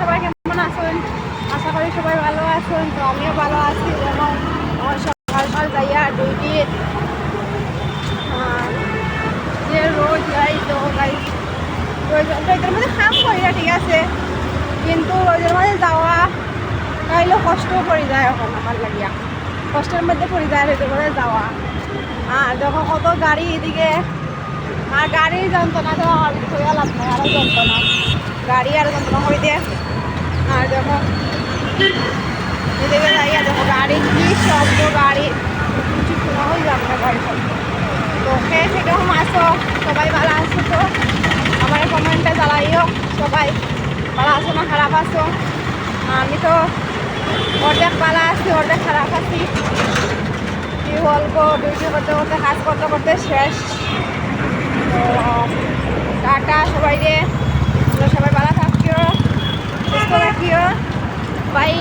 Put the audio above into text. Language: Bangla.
সবাই কেমন আছেন? আশা করি সবাই ভালো আছেন। তো আমিও ভালো আছি। এবং আমার সকাল সকাল যাইয়া ডিউটির যে রোজ যাই, তো গাইজ রোজের মধ্যে কাম করি না, ঠিক আছে, কিন্তু রোজের মধ্যে যাওয়া গাইলে কষ্ট পড়ে যায়। এখন আমার লাগিয়া কষ্টের মধ্যে পড়ে যায় রোজের মধ্যে যাওয়া। আর যখন কত গাড়ি এদিকে, আর গাড়ির যন্ত্রণা তো হয়ে লাভ নাই, আরও যন্ত্রণা গাড়ি আরও যন্ত্রণা করে দিয়ে। আর যখন এদিকে যাইয়া দেখো গাড়ি কি শব্দ, গাড়ি কিছু শোনা হয়ে যাবে না গাড়ি শব্দ। তো খেয়ে সেরকম আসো, সবাই ভালো আছো তো? আমার কমেন্টে জ্বালাইও সবাই ভালো আছো না খারাপ আছো। আমি তো অর্ধেক ভালো আছি, অর্ধেক খারাপ আছি। কি বলবো, ডিউটি করতে করতে কাজ করতে করতে শেষ। তো টাটা সবাইকে, সবাই ভালো থাকিও, সুস্থ রাখিও, বাই।